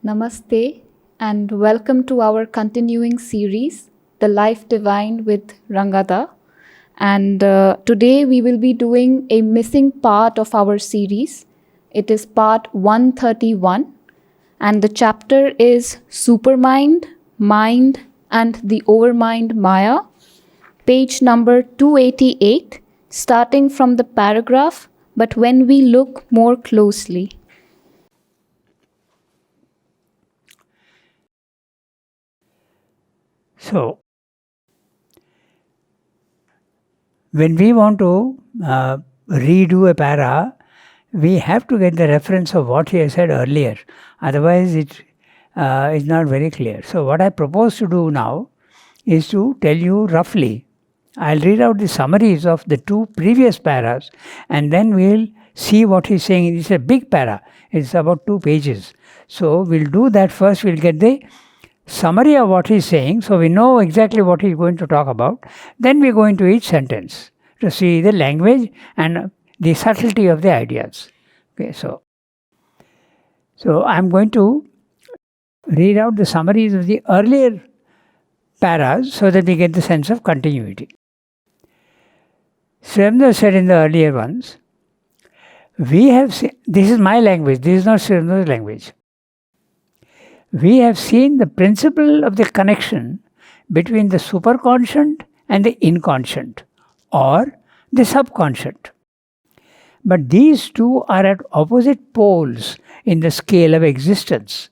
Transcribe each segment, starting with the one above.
Namaste and welcome to our continuing series, The Life Divine with Ranganath. And today we will be doing a missing part of our series. It is part 131 and the chapter is Supermind, Mind and the Overmind Maya, page number 288, starting from the paragraph, but when we look more closely. So, when we want to redo a para, we have to get the reference of what he has said earlier. Otherwise, it is not very clear. So, what I propose to do now is to tell you roughly. I'll read out the summaries of the two previous paras and then we'll see what he's saying. It's a big para. It's about 2 pages. So, we'll do that first. We'll get the summary of what he's saying, so we know exactly what he's going to talk about. Then we go into each sentence to see the language and the subtlety of the ideas. Okay, so I'm going to read out the summaries of the earlier paras so that we get the sense of continuity. Srimna said in the earlier ones, we have seen, this is my language, this is not Srimna's language. We have seen the principle of the connection between the superconscient and the inconscient or the subconscient. But these two are at opposite poles in the scale of existence.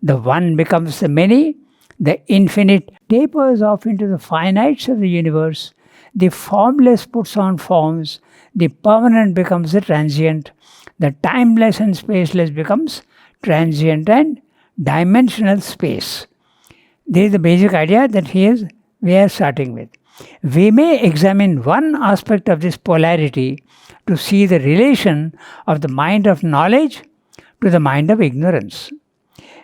The one becomes the many, the infinite tapers off into the finites of the universe, the formless puts on forms, the permanent becomes the transient, the timeless and spaceless becomes transient and dimensional space. This is the basic idea that we are starting with. We may examine one aspect of this polarity to see the relation of the mind of knowledge to the mind of ignorance.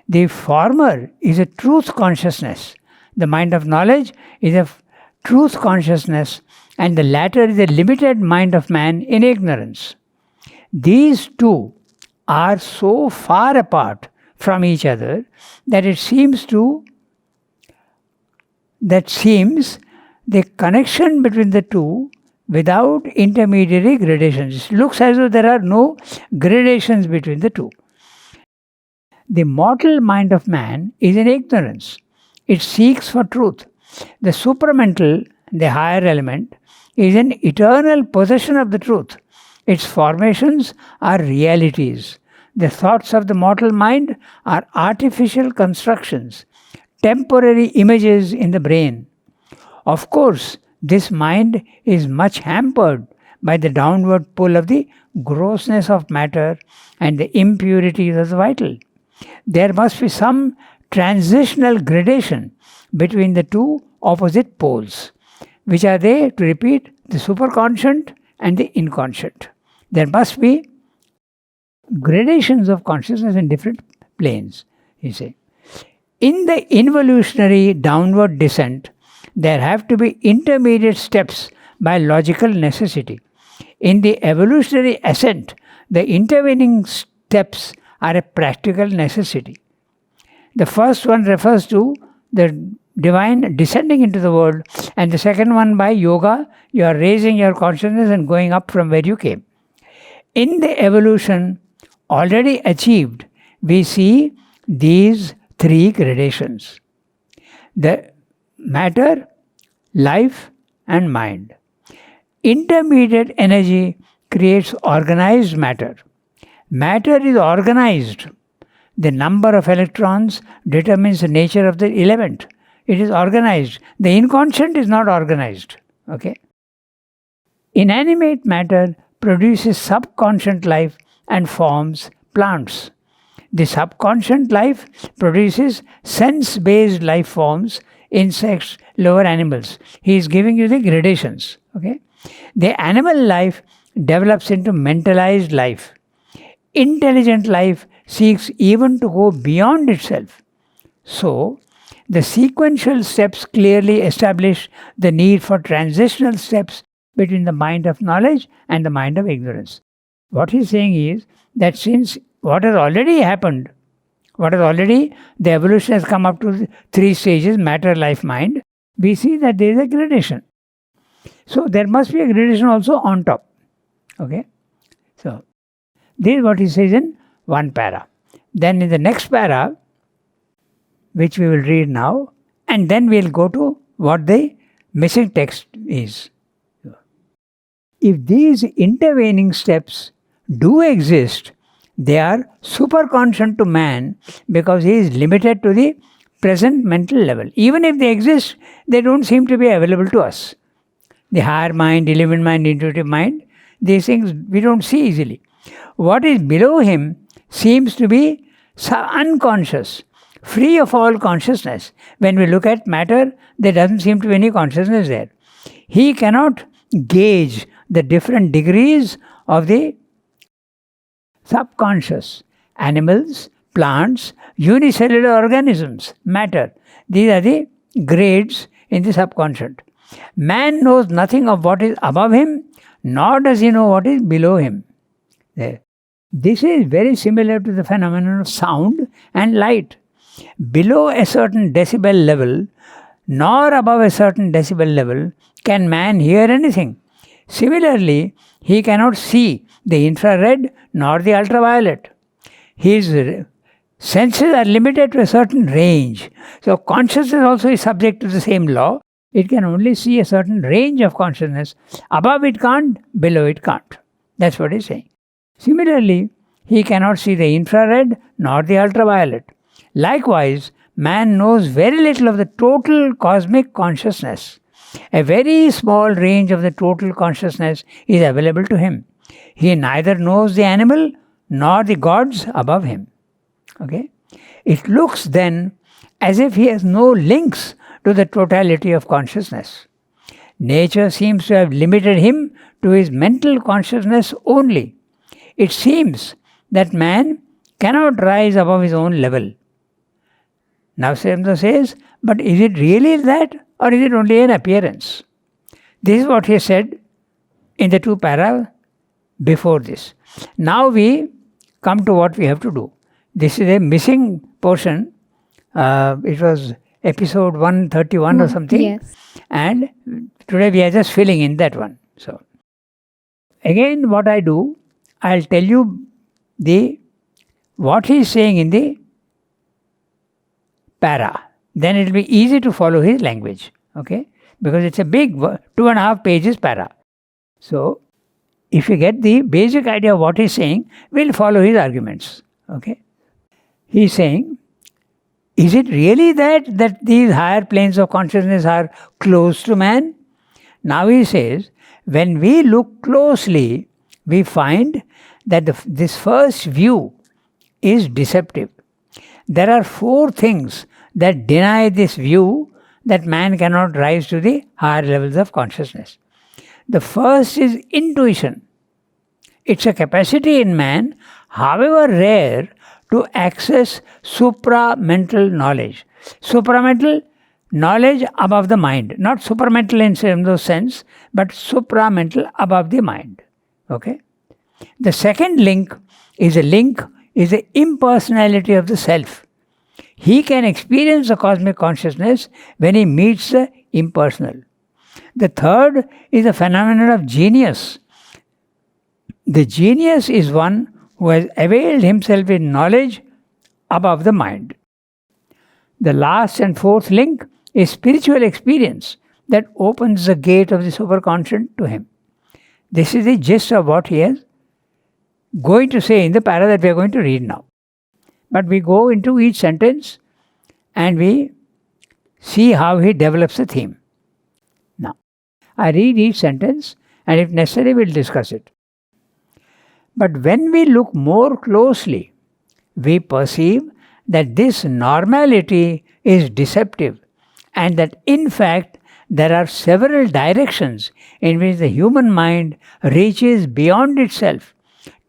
The former is a truth consciousness. The mind of knowledge is a truth consciousness, and the latter is a limited mind of man in ignorance. These two are so far apart from each other that it seems the connection between the two without intermediary gradations. It looks as though there are no gradations between the two. The mortal mind of man is in ignorance. It seeks for truth. The supramental, the higher element, is an eternal possession of the truth. Its formations are realities. The thoughts of the mortal mind are artificial constructions, temporary images in the brain. Of course, this mind is much hampered by the downward pull of the grossness of matter and the impurities of the vital. There must be some transitional gradation between the two opposite poles. Which are they? To repeat, the superconscient and the inconscient. There must be gradations of consciousness in different planes, you say. In the involutionary downward descent, there have to be intermediate steps by logical necessity. In the evolutionary ascent, the intervening steps are a practical necessity. The first one refers to the divine descending into the world, and the second one by yoga, you are raising your consciousness and going up from where you came. In the evolution already achieved, we see these 3 gradations. The matter, life and mind. Intermediate energy creates organized matter. Matter is organized. The number of electrons determines the nature of the element. It is organized. The inconscient is not organized. Okay? Inanimate matter produces subconscient life and forms plants. The subconscient life produces sense-based life forms, insects, lower animals. He is giving you the gradations. Okay? The animal life develops into mentalized life. Intelligent life seeks even to go beyond itself. So, the sequential steps clearly establish the need for transitional steps between the mind of knowledge and the mind of ignorance. What he's saying is that since what has already happened What is already, the evolution has come up to 3 stages, matter, life, mind. We see that there is a gradation. So there must be a gradation also on top. Okay? So this is what he says in one para. Then in the next para, which we will read now, and then we'll go to what the missing text is. If these intervening steps do exist, they are superconscient to man because he is limited to the present mental level. Even if they exist, they don't seem to be available to us. The higher mind, illumined mind, intuitive mind, these things we don't see easily. What is below him seems to be unconscious, free of all consciousness. When we look at matter, there doesn't seem to be any consciousness there. He cannot gauge the different degrees of the subconscious. Animals, plants, unicellular organisms, matter. These are the grades in the subconscious. Man knows nothing of what is above him, nor does he know what is below him. There. This is very similar to the phenomenon of sound and light. Below a certain decibel level, nor above a certain decibel level, can man hear anything. Similarly, he cannot see the infrared nor the ultraviolet. His senses are limited to a certain range. So consciousness also is subject to the same law. It can only see a certain range of consciousness. Above it can't, below it can't. That's what he's saying. Similarly, he cannot see the infrared nor the ultraviolet. Likewise, man knows very little of the total cosmic consciousness. A very small range of the total consciousness is available to him. He neither knows the animal nor the gods above him. Okay? It looks then as if he has no links to the totality of consciousness. Nature seems to have limited him to his mental consciousness only. It seems that man cannot rise above his own level. Now Srimdo says, but is it really that, or is it only an appearance? This is what he said in the 2 para before this. Now we come to what we have to do. This is a missing portion. It was episode 131 or something. Yes. And today we are just filling in that one. So again what I do, I'll tell you what he is saying in the para. Then it will be easy to follow his language. Okay? Because it's a big 2.5 pages para. So if you get the basic idea of what he's saying, we'll follow his arguments. Okay? He's saying, is it really that these higher planes of consciousness are close to man? Now he says, when we look closely, we find that this first view is deceptive. There are 4 things that deny this view that man cannot rise to the higher levels of consciousness. The first is intuition. It's a capacity in man, however rare, to access supramental knowledge. Supramental knowledge above the mind. Not supramental in some sense, but supramental above the mind. Okay? The second link is the impersonality of the self. He can experience the cosmic consciousness when he meets the impersonal. The third is the phenomenon of genius. The genius is one who has availed himself in knowledge above the mind. The last and fourth link is spiritual experience that opens the gate of the superconscious to him. This is the gist of what he is going to say in the para that we are going to read now. But we go into each sentence and we see how he develops the theme. Now, I read each sentence and if necessary we'll discuss it. But when we look more closely, we perceive that this normality is deceptive and that in fact there are several directions in which the human mind reaches beyond itself,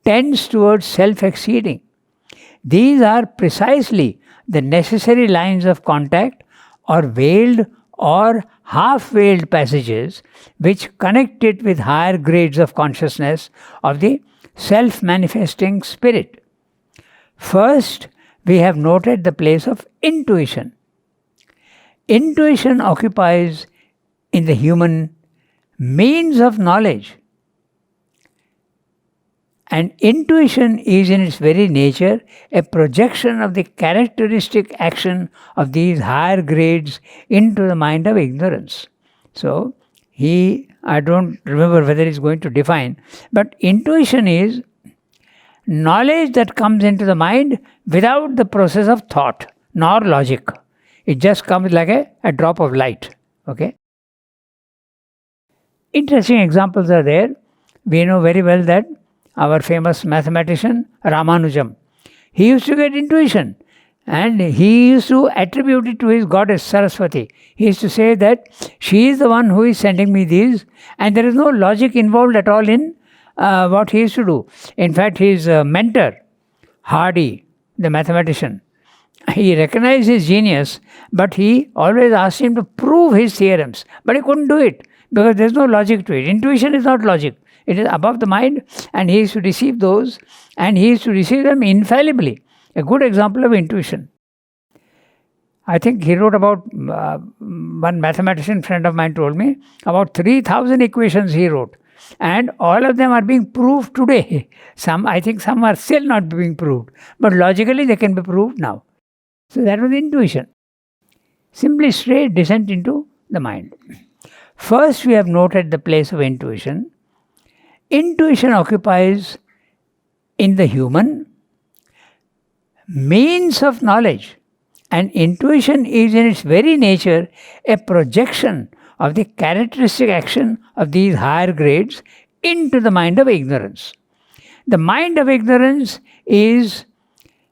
tends towards self-exceeding. These are precisely the necessary lines of contact or veiled or half-veiled passages which connect it with higher grades of consciousness of the self-manifesting spirit. First, we have noted the place of intuition. Intuition occupies in the human means of knowledge. And intuition is in its very nature a projection of the characteristic action of these higher grades into the mind of ignorance. So, I don't remember whether he's going to define, but intuition is knowledge that comes into the mind without the process of thought nor logic. It just comes like a drop of light. Okay. Interesting examples are there. We know very well that our famous mathematician Ramanujam, he used to get intuition and he used to attribute it to his goddess Saraswati. He used to say that she is the one who is sending me these, and there is no logic involved at all in what he used to do. In fact, his mentor, Hardy, the mathematician, he recognized his genius, but he always asked him to prove his theorems. But he couldn't do it because there is no logic to it. Intuition is not logic. It is above the mind, and he is to receive those, and he is to receive them infallibly. A good example of intuition. I think he wrote about, one mathematician friend of mine told me, about 3,000 equations he wrote. And all of them are being proved today. I think some are still not being proved. But logically they can be proved now. So that was intuition. Simply straight descent into the mind. First we have noted the place of intuition. Intuition occupies in the human means of knowledge, and intuition is in its very nature a projection of the characteristic action of these higher grades into the mind of ignorance. The mind of ignorance is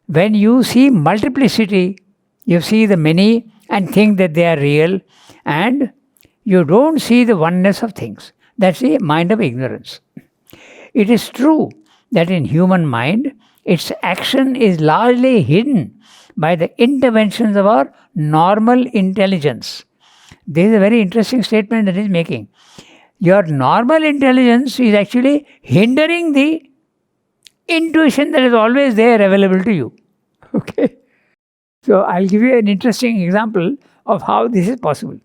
when you see multiplicity, you see the many and think that they are real, and you don't see the oneness of things. That's the mind of ignorance. It is true that in human mind, its action is largely hidden by the interventions of our normal intelligence. This is a very interesting statement that he is making. Your normal intelligence is actually hindering the intuition that is always there available to you. Okay. So I'll give you an interesting example of how this is possible.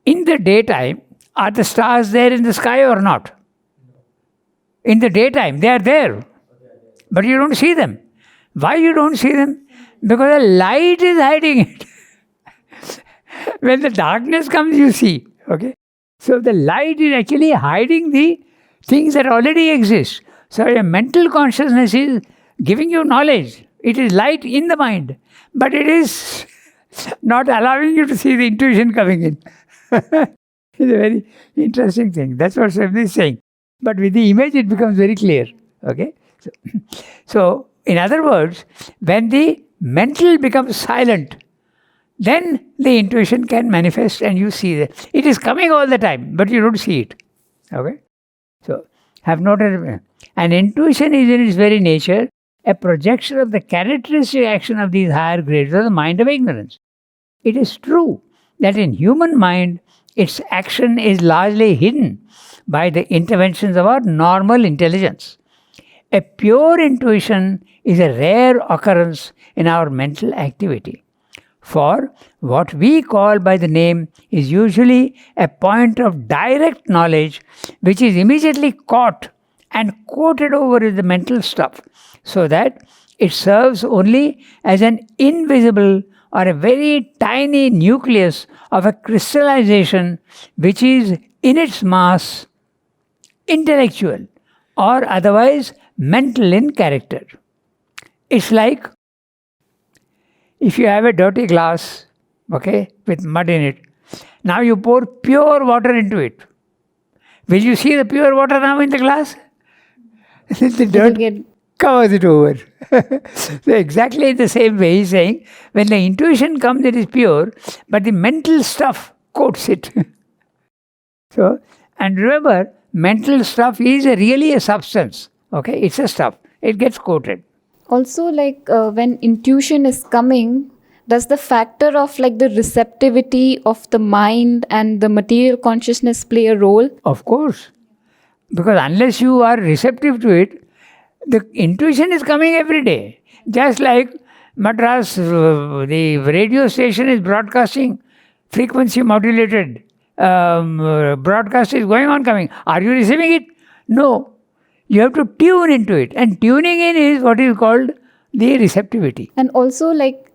In the daytime, are the stars there in the sky or not? In the daytime, they are there. But you don't see them. Why you don't see them? Because the light is hiding it. When the darkness comes, you see. Okay? So the light is actually hiding the things that already exist. So your mental consciousness is giving you knowledge. It is light in the mind. But it is not allowing you to see the intuition coming in. It's a very interesting thing. That's what Swami is saying. But with the image, it becomes very clear. Okay? So, in other words, when the mental becomes silent, then the intuition can manifest and you see that. It is coming all the time, but you don't see it. Okay? So, have noted, and intuition is in its very nature a projection of the characteristic action of these higher grades of the mind of ignorance. It is true that in human mind, its action is largely hidden by the interventions of our normal intelligence. A pure intuition is a rare occurrence in our mental activity. For what we call by the name is usually a point of direct knowledge which is immediately caught and coated over with the mental stuff, so that it serves only as an invisible or a very tiny nucleus of a crystallization which is in its mass intellectual or otherwise mental in character. It's like if you have a dirty glass, okay, with mud in it. Now you pour pure water into it. Will you see the pure water now in the glass? The dirt covers it over. So exactly the same way he's saying, when the intuition comes, it is pure, but the mental stuff coats it. So, and remember, mental stuff is really a substance. Okay, it's a stuff. It gets coated. Also, like when intuition is coming, does the factor of like the receptivity of the mind and the material consciousness play a role? Of course. Because unless you are receptive to it, The intuition is coming every day. Just like Madras, the radio station is broadcasting frequency modulated. Broadcast is going on, coming. Are you receiving it? No. You have to tune into it. And tuning in is what is called the receptivity. And also, like,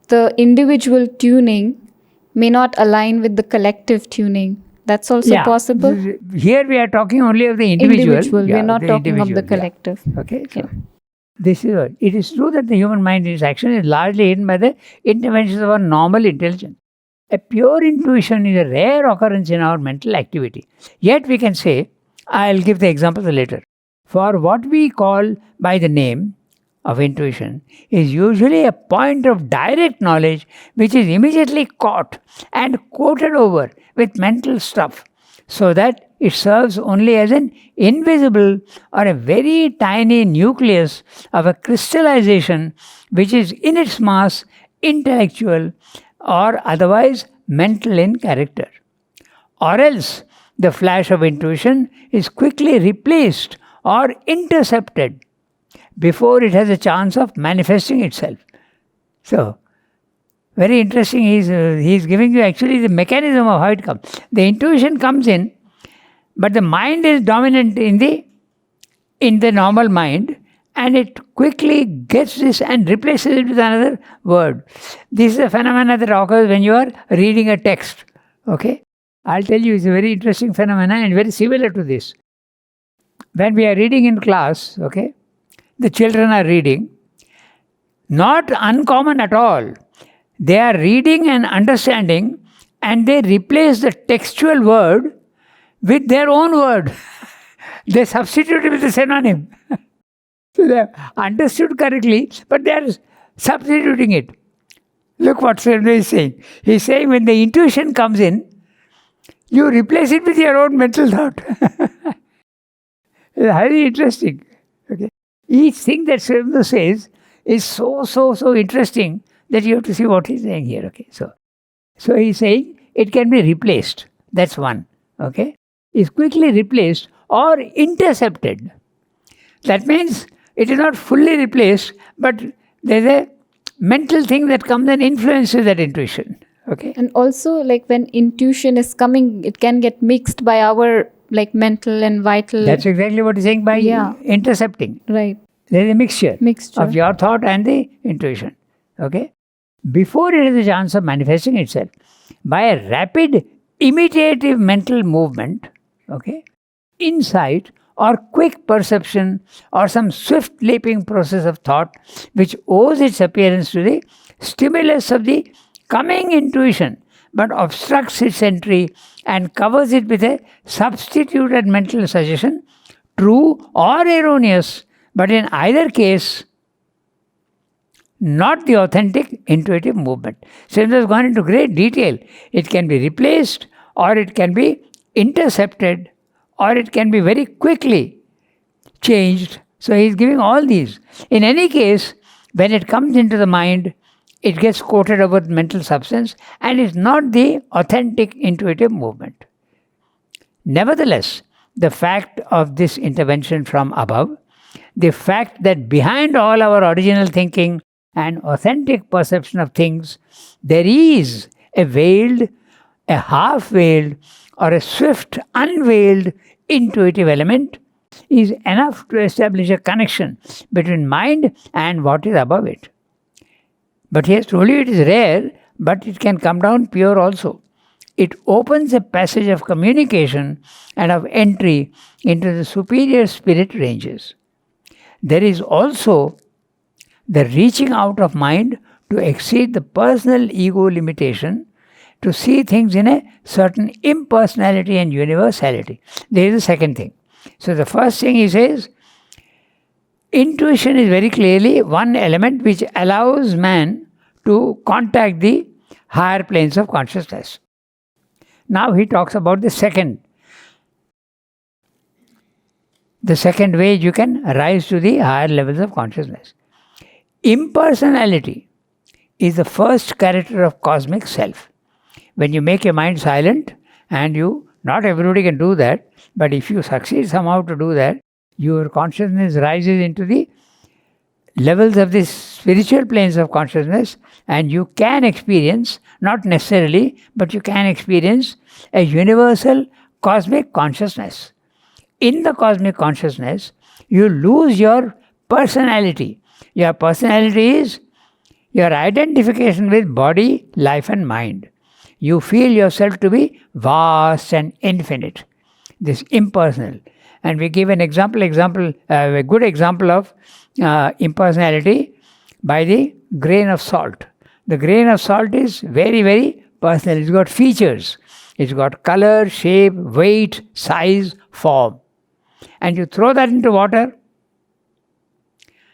the individual tuning may not align with the collective tuning. That's also possible. Here we are talking only of the individual. We are not talking of the collective. Okay. So this is it is true that the human mind in its action is largely hidden by the interventions of our normal intelligence. A pure intuition is a rare occurrence in our mental activity. Yet we can say, I'll give the examples later. For what we call by the name of intuition is usually a point of direct knowledge which is immediately caught and quoted over with mental stuff, so that it serves only as an invisible or a very tiny nucleus of a crystallization which is in its mass intellectual or otherwise mental in character. Or else the flash of intuition is quickly replaced or intercepted before it has a chance of manifesting itself. So, very interesting. He's giving you actually the mechanism of how it comes. The intuition comes in, but the mind is dominant in the normal mind, and it quickly gets this and replaces it with another word. This is a phenomenon that occurs when you are reading a text. Okay, I'll tell you, it's a very interesting phenomenon and very similar to this. When we are reading in class, okay, the children are reading, not uncommon at all. They are reading and understanding, and they replace the textual word with their own word. They substitute it with a synonym. So they have understood correctly, but they are substituting it. Look what Sridhar is saying. He's saying when the intuition comes in, you replace it with your own mental thought. It's highly interesting. Okay. Each thing that Sridhar says is so interesting that you have to see what he's saying here. Okay. So he's saying it can be replaced. That's one. Okay. Is quickly replaced or intercepted. That means it is not fully replaced, but there's a mental thing that comes and influences that intuition. Okay. And also, like, when intuition is coming, it can get mixed by our like mental and vital. That's exactly what he's saying by intercepting. Right. There is a mixture of your thought and the intuition. Okay. Before it has a chance of manifesting itself, by a rapid imitative mental movement, okay, insight or quick perception or some swift leaping process of thought which owes its appearance to the stimulus of the coming intuition but obstructs its entry and covers it with a substituted mental suggestion, true or erroneous, but in either case, not the authentic intuitive movement. So it has gone into great detail. It can be replaced, or it can be intercepted, or it can be very quickly changed. So he is giving all these. In any case, when it comes into the mind, it gets coated over with mental substance and is not the authentic intuitive movement. Nevertheless, the fact of this intervention from above, the fact that behind all our original thinking and authentic perception of things, there is a veiled, a half-veiled, or a swift, unveiled intuitive element, is enough to establish a connection between mind and what is above it. But he has told you it is rare, but it can come down pure also. It opens a passage of communication and of entry into the superior spirit ranges. There is also the reaching out of mind to exceed the personal ego limitation, to see things in a certain impersonality and universality. There is the second thing. So the first thing he says, intuition is very clearly one element which allows man to contact the higher planes of consciousness. Now he talks about the second way you can rise to the higher levels of consciousness. Impersonality is the first character of cosmic self. When you make your mind silent, and not everybody can do that, but if you succeed somehow to do that, Your consciousness rises into the levels of the spiritual planes of consciousness, and you can experience, not necessarily, but you can experience a universal cosmic consciousness. In the cosmic consciousness, you lose your personality. Your personality is your identification with body, life, and mind. You feel yourself to be vast and infinite, this impersonal. And we give a good example of impersonality by the grain of salt. The grain of salt is very, very personal. It's got features. It's got color, shape, weight, size, form. And you throw that into water,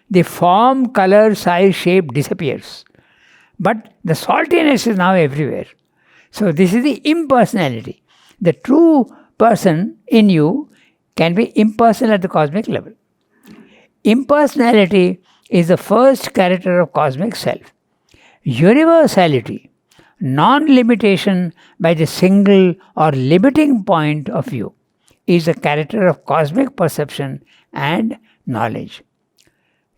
the form, color, size, shape disappears. But the saltiness is now everywhere. So this is the impersonality. The true person in you can be impersonal at the cosmic level. Impersonality is the first character of cosmic self. Universality, non-limitation by the single or limiting point of view, is the character of cosmic perception and knowledge.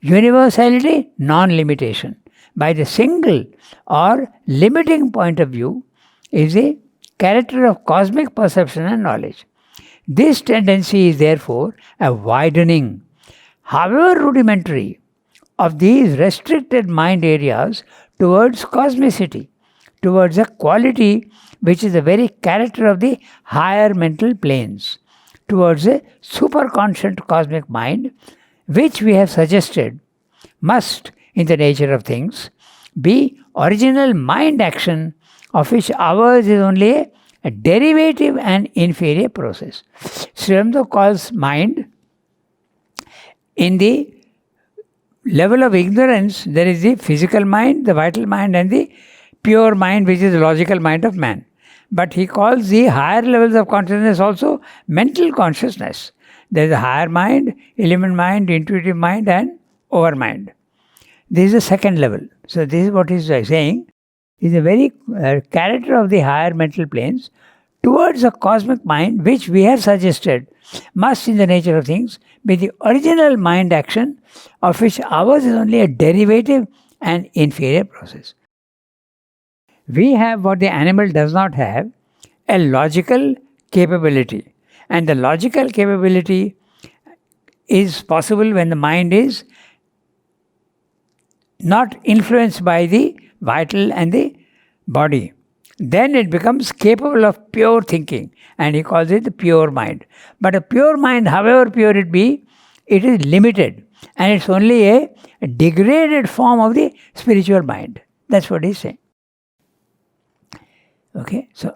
Universality, non-limitation by the single or limiting point of view is a character of cosmic perception and knowledge. This tendency is therefore a widening, however rudimentary, of these restricted mind areas towards cosmicity, towards a quality which is the very character of the higher mental planes, towards a superconscient cosmic mind, which we have suggested must, in the nature of things, be original mind action, of which ours is only a derivative and inferior process. Sri Aurobindo calls mind, in the level of ignorance, there is the physical mind, the vital mind, and the pure mind, which is the logical mind of man. But he calls the higher levels of consciousness also mental consciousness. There is a higher mind, element mind, intuitive mind, and overmind. This is the second level. So this is what he is saying, is a very character of the higher mental planes towards a cosmic mind, which we have suggested must, in the nature of things, be the original mind action, of which ours is only a derivative and inferior process. We have what the animal does not have, a logical capability. And the logical capability is possible when the mind is not influenced by the vital and the body. Then it becomes capable of pure thinking, and he calls it the pure mind. But a pure mind, however pure it be, it is limited, and it's only a degraded form of the spiritual mind. That's what he's saying. Okay, so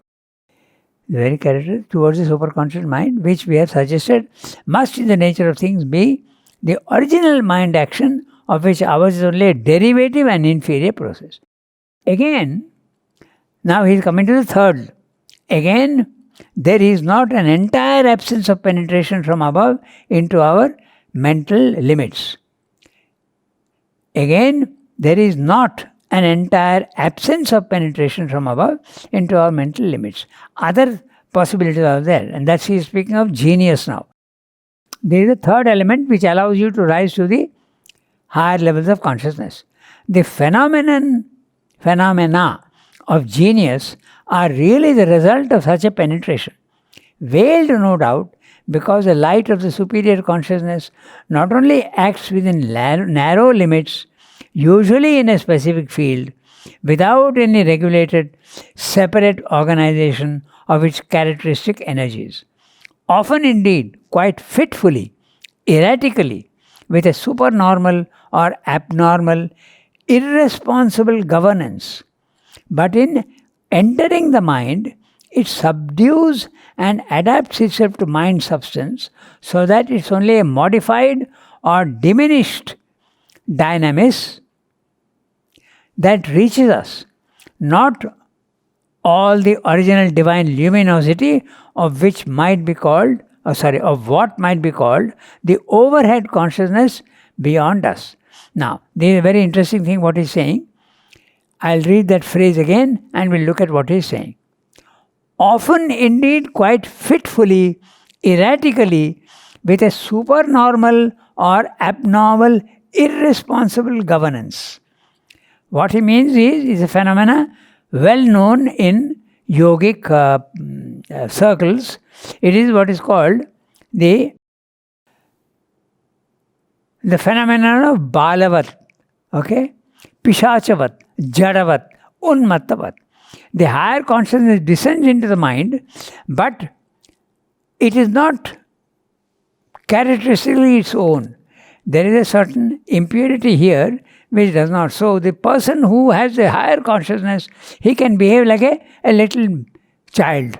the very character towards the superconscious mind, which we have suggested, must, in the nature of things, be the original mind action, of which ours is only a derivative and inferior process. Again, now he is coming to the third. Again, there is not an entire absence of penetration from above into our mental limits. Again, there is not an entire absence of penetration from above into our mental limits. Other possibilities are there, and that's he is speaking of genius now. There is a third element which allows you to rise to the higher levels of consciousness. The phenomena of genius are really the result of such a penetration. Veiled, no doubt, because the light of the superior consciousness not only acts within narrow limits, usually in a specific field, without any regulated, separate organization of its characteristic energies. Often indeed, quite fitfully, erratically, with a supernormal or abnormal, irresponsible governance. But in entering the mind, it subdues and adapts itself to mind substance, so that it's only a modified or diminished dynamis that reaches us, not all the original divine luminosity of which might be called, of what might be called the overhead consciousness beyond us. Now, this is a very interesting thing what he's saying. I'll read that phrase again and we'll look at what he's saying. Often, indeed, quite fitfully, erratically, with a supernormal or abnormal, irresponsible governance. What he means is a phenomena well known in yogic circles. It is what is called the phenomenon of balavat, okay, pishachavat, jadavat, unmattavat. The higher consciousness descends into the mind, but it is not characteristically its own. There is a certain impurity here which does not. So the person who has a higher consciousness, he can behave like a little child.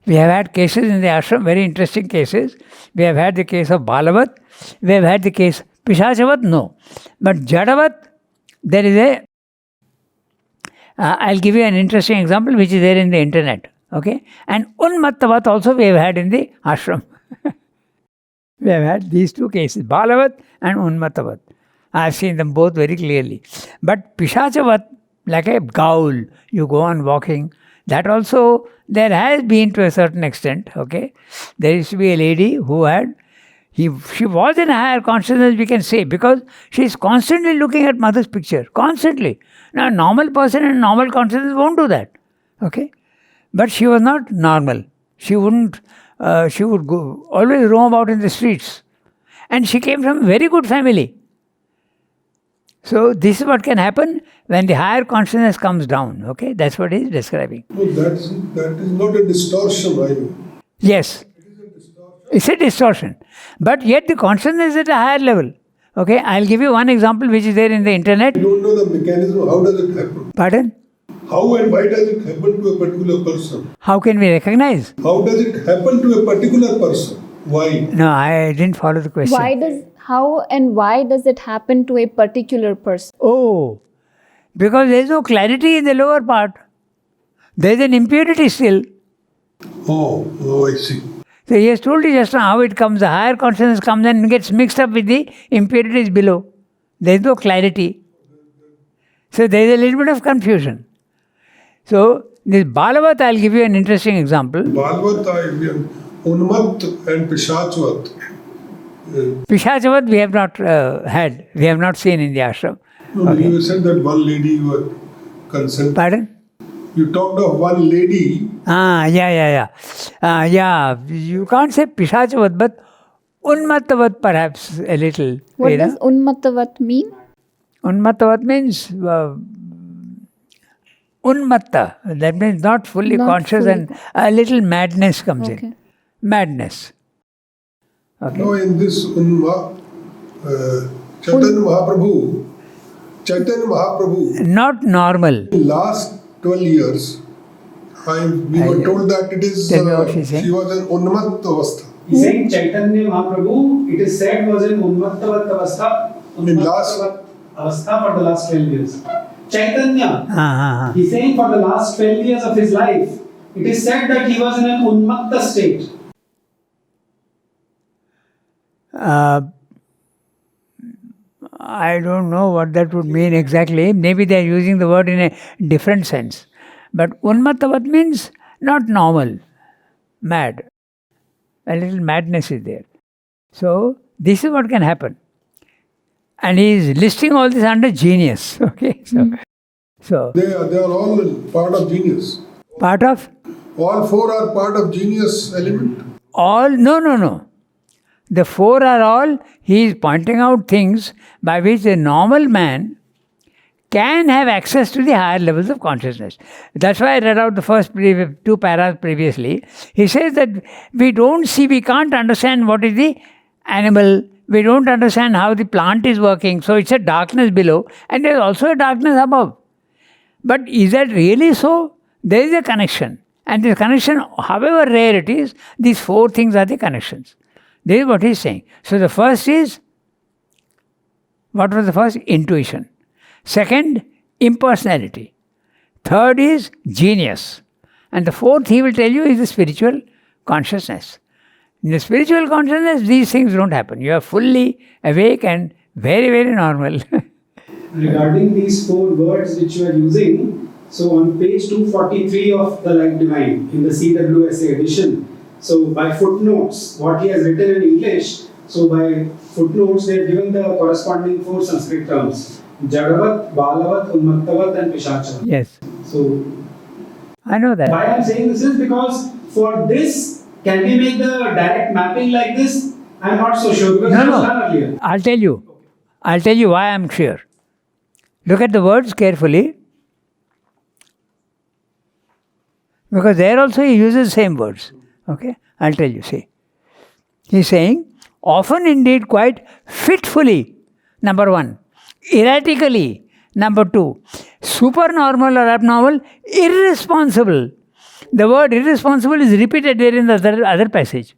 We have had cases in the ashram, very interesting cases. We have had the case of Balavat. We have had the case Pishachavat, no. But Jadavat, there is a... I'll give you an interesting example which is there in the internet. Okay? And Unmattavat also we have had in the ashram. We have had these two cases, Balavat and Unmattavat. I have seen them both very clearly. But Pishachavat, like a ghoul, you go on walking, that also there has been to a certain extent. Okay, there used to be a lady who had, she was in a higher consciousness, we can say, because she is constantly looking at mother's picture, constantly. Now, a normal person in normal consciousness won't do that. Okay, but she was not normal. She wouldn't. She would go always roam about in the streets, and she came from a very good family. So this is what can happen when the higher consciousness comes down. Okay, that's what he is describing. No, that is not a distortion, I mean. Yes, it's a distortion, but yet the consciousness is at a higher level. Okay, I'll give you one example which is there in the internet. You don't know the mechanism. How does it happen? Pardon? How and why does it happen to a particular person? How can we recognize? How does it happen to a particular person? Why? No, I didn't follow the question. How and why does it happen to a particular person? Oh, because there is no clarity in the lower part. There is an impurity still. Oh, I see. So he has told you just now how it comes. The higher consciousness comes and gets mixed up with the impurities below. There is no clarity. So there is a little bit of confusion. So this Balavat, I'll give you an interesting example. Balvat, Unmat and Pishachvat. Pishachavat we have not had. We have not seen in the ashram. No, okay. You said that one lady you were concerned. Pardon? You talked of one lady. Yeah. You can't say Pishachavat, but Unmattavat perhaps a little. What does Unmattavat mean? Unmattavat means Unmatta. That means not fully conscious and a little madness comes in. Madness. Okay. No, in this Chaitanya Mahaprabhu. Not normal. In last 12 years, we were told that it is, she was in Unmat Avastha. He's saying Chaitanya Mahaprabhu, it is said, was in Unmattavat Avastha. Avastha for the last 12 years. Chaitanya, he's saying for the last 12 years of his life, it is said that he was in an Unmatta state. I don't know what that would mean exactly. Maybe they are using the word in a different sense. But Unmattavat means not normal, mad. A little madness is there. So this is what can happen. And he is listing all this under genius. Okay. So they are all part of genius. Part of? All four are part of genius element. All? No. The four are all, he is pointing out things by which a normal man can have access to the higher levels of consciousness. That's why I read out the first two paras previously. He says that we can't understand what is the animal, we don't understand how the plant is working, so it's a darkness below and there is also a darkness above. But is that really so? There is a connection. And this connection, however rare it is, these four things are the connections. This is what he is saying. So the first is, what was the first? Intuition. Second, impersonality. Third is genius. And the fourth he will tell you is the spiritual consciousness. In the spiritual consciousness, these things don't happen. You are fully awake and very, very normal. Regarding these four words which you are using, so on page 243 of the Life Divine, in the CWSA edition, So by footnotes, what he has written in English, so by footnotes they have given the corresponding four Sanskrit terms. Jadavat, Balavat, Unmattavat and Pishachavat. Yes. So I know that. why I am saying this is because for this, can we make the direct mapping like this? I am not so sure because it was done earlier. I'll tell you. I'll tell you why I'm sure. Look at the words carefully. Because there also he uses the same words. Okay? I'll tell you, see. He's saying, often indeed quite fitfully, number one. Erratically, number two. Supernormal or abnormal, irresponsible. The word irresponsible is repeated there in the other passage.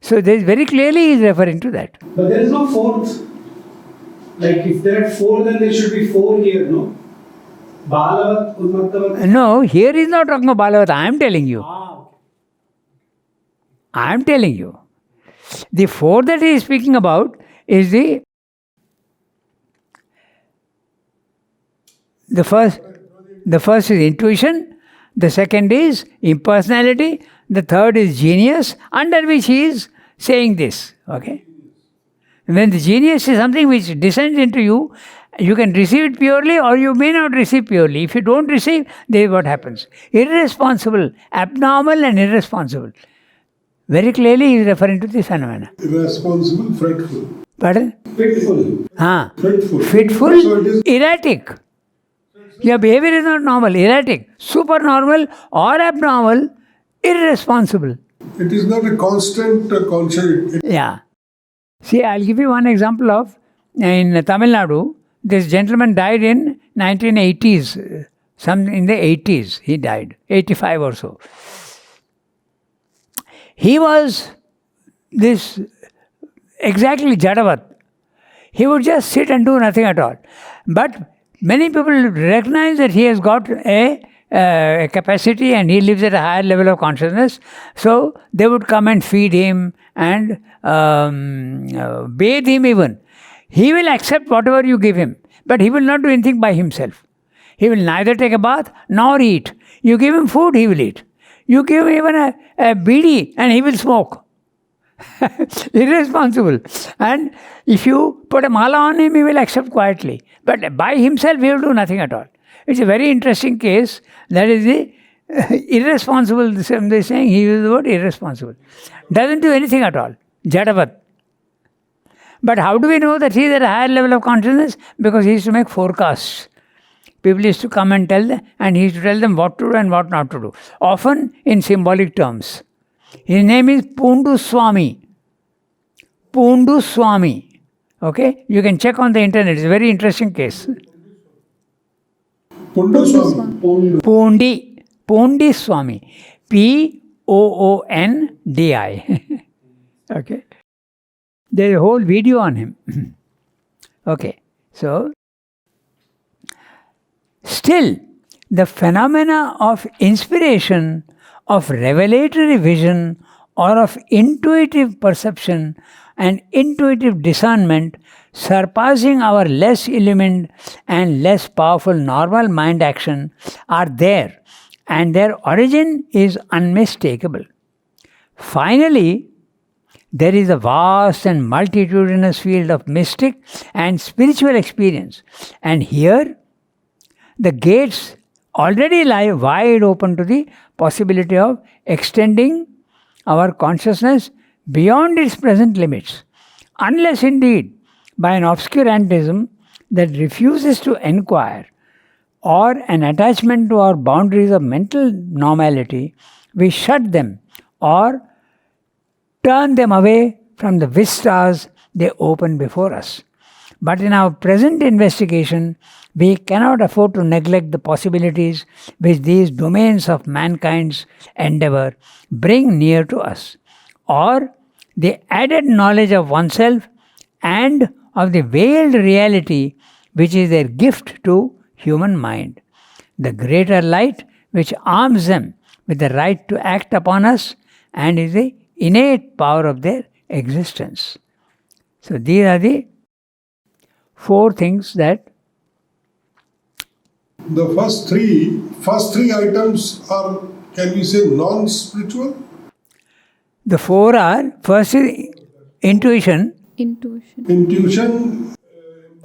So there is very clearly he is referring to that. But there is no fourth. Like if there are four, then there should be four here, no? Balavat, Unmattavat. No, here he is not talking about Balavat. I am telling you. I am telling you. The four that he is speaking about is the first is intuition, the second is impersonality, the third is genius, under which he is saying this. Okay? When the genius is something which descends into you, you can receive it purely or you may not receive purely. If you don't receive, this is what happens. Irresponsible, abnormal and irresponsible. Very clearly he is referring to this phenomena. Irresponsible, fretful. Pardon? Fitful. Fitful, So it is erratic. Your behavior is not normal, erratic. Supernormal or abnormal, irresponsible. It is not a constant conscious. Yeah. See, I'll give you one example of, in Tamil Nadu, this gentleman died in 1980s, in the 80s he died, 85 or so. He was this exactly Jadavat. He would just sit and do nothing at all. But many people recognize that he has got a capacity and he lives at a higher level of consciousness. So they would come and feed him and bathe him even. He will accept whatever you give him, but he will not do anything by himself. He will neither take a bath nor eat. You give him food, he will eat. You give him even a bidi and he will smoke. Irresponsible. And if you put a mala on him, he will accept quietly. But by himself, he will do nothing at all. It's a very interesting case. That is the irresponsible. They're saying he uses the word irresponsible. Doesn't do anything at all. Jadavat. But how do we know that he is at a higher level of consciousness? Because he used to make forecasts. People used to come and tell them, and he used to tell them what to do and what not to do. Often in symbolic terms. His name is Pundu Swami. Pundu Swami. Okay? You can check on the internet. It's a very interesting case. Pundu Swami. Pundi Swami. P-O-O-N-D-I. Okay? There's a whole video on him. Okay. So, still, the phenomena of inspiration, of revelatory vision, or of intuitive perception and intuitive discernment surpassing our less illumined and less powerful normal mind action are there, and their origin is unmistakable. Finally, there is a vast and multitudinous field of mystic and spiritual experience, and here the gates already lie wide open to the possibility of extending our consciousness beyond its present limits, unless indeed by an obscurantism that refuses to inquire or an attachment to our boundaries of mental normality, we shut them or turn them away from the vistas they open before us. But in our present investigation, we cannot afford to neglect the possibilities which these domains of mankind's endeavor bring near to us, or the added knowledge of oneself and of the veiled reality which is their gift to human mind, the greater light which arms them with the right to act upon us and is the innate power of their existence. So these are the four things that The first three items are, can we say, non-spiritual? The four are, first is intuition, Intuition.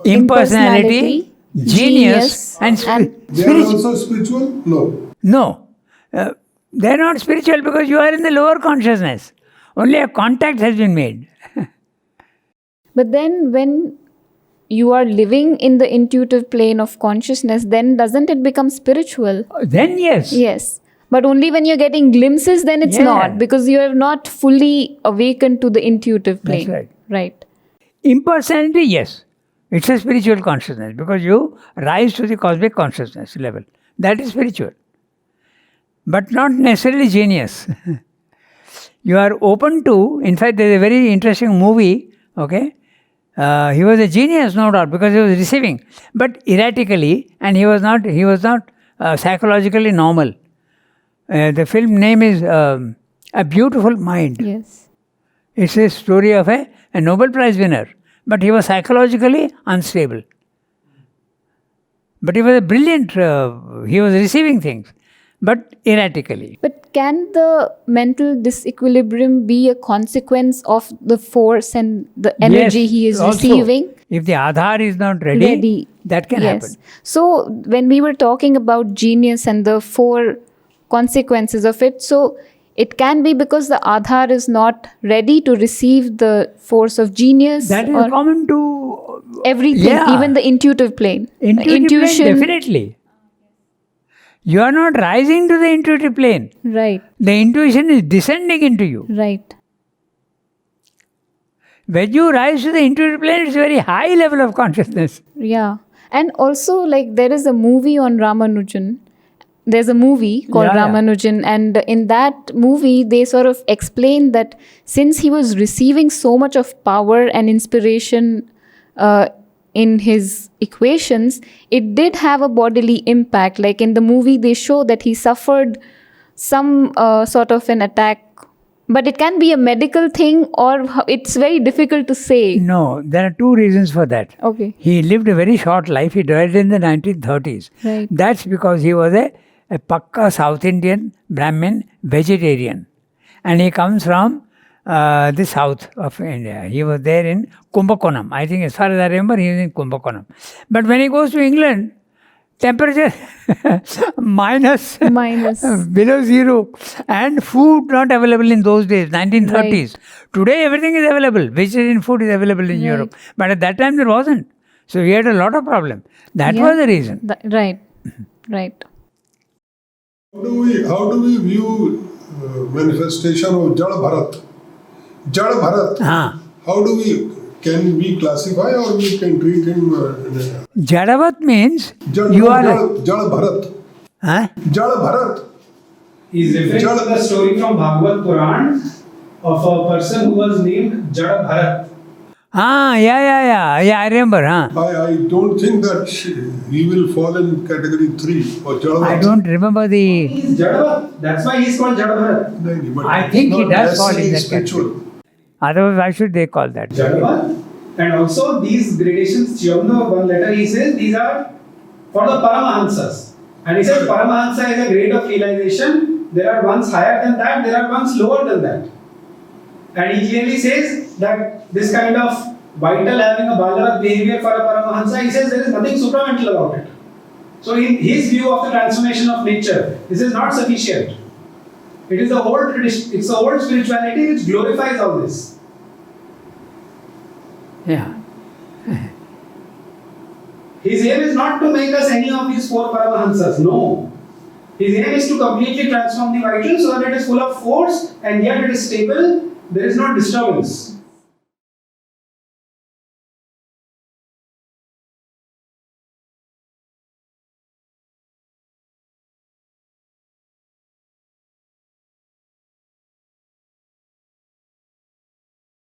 impersonality, genius, and They are spiritual. also spiritual? No. No, they are not spiritual because you are in the lower consciousness. Only a contact has been made. But then when you are living in the intuitive plane of consciousness, then doesn't it become spiritual? Then yes. Yes. But only when you're getting glimpses, then it's Yeah. not, because you are not fully awakened to the intuitive plane. That's right. Right. Impersonality, yes. It's a spiritual consciousness because you rise to the cosmic consciousness level. That is spiritual. But not necessarily genius. You are open to, in fact, there is a very interesting movie, okay? He was a genius, no doubt, because he was receiving, but erratically, and he was not psychologically normal. The film name is A Beautiful Mind. Yes. It's a story of a Nobel Prize winner, but he was psychologically unstable. But he was a brilliant, he was receiving things, but erratically. But can the mental disequilibrium be a consequence of the force and the energy Yes, he is also, receiving? if the Aadhaar is not ready, that can happen. So when we were talking about genius and the four consequences of it, so it can be because the Aadhaar is not ready to receive the force of genius. That is or common to everything, yeah. even the intuitive plane. Intuitive plane, definitely. You are not rising to the intuitive plane. Right. The intuition is descending into you. Right. When you rise to the intuitive plane, it's a very high level of consciousness. Yeah. And also, like, there is a movie on Ramanujan. There's a movie called Ramanujan, and in that movie, they sort of explain that since he was receiving so much of power and inspiration in his equations, it did have a bodily impact. Like in the movie, they show that he suffered some sort of an attack, but it can be a medical thing, or it's very difficult to say. No, there are two reasons for that. Okay. He lived a very short life. He died in the 1930s. Right. That's because he was a Pakka South Indian Brahmin vegetarian. And he comes from the south of India. He was there in Kumbakonam. I think as far as I remember, he was in Kumbakonam. But when he goes to England, temperature minus below zero, and food not available in those days, 1930s. Right. Today everything is available. Vegetarian food is available in Europe. But at that time there wasn't. So he had a lot of problem. That was the reason. Right. Right. How do we view manifestation of Jada Bharat? Jada Bharat. How do can we classify or we can treat him? Jadavat means Jada Bharat. Jada Bharat. He is referring to the story from Bhagavad Puran of a person who was named Jada Bharat. Yeah, I remember. I don't think that he will fall in category 3 or Jada Bharat. I don't remember the... He is Jada. That's why he is called Jada Bharat. I think he does fall in that category. Otherwise, why should they call that? Jada. And also these gradations, Chiyamno, one letter he says, these are for the Paramahansas. And he says Paramahansa is a grade of realization. There are ones higher than that, there are ones lower than that. And he clearly says that this kind of vital having a Balavat behavior for a Paramahansa, he says there is nothing supramental about it. So in his view of the transformation of nature, this is not sufficient. It is the old tradition, it's the old spirituality which glorifies all this. Yeah. His aim is not to make us any of these four Paramahansas, no. His aim is to completely transform the vital so that it is full of force and yet it is stable, there is no disturbance.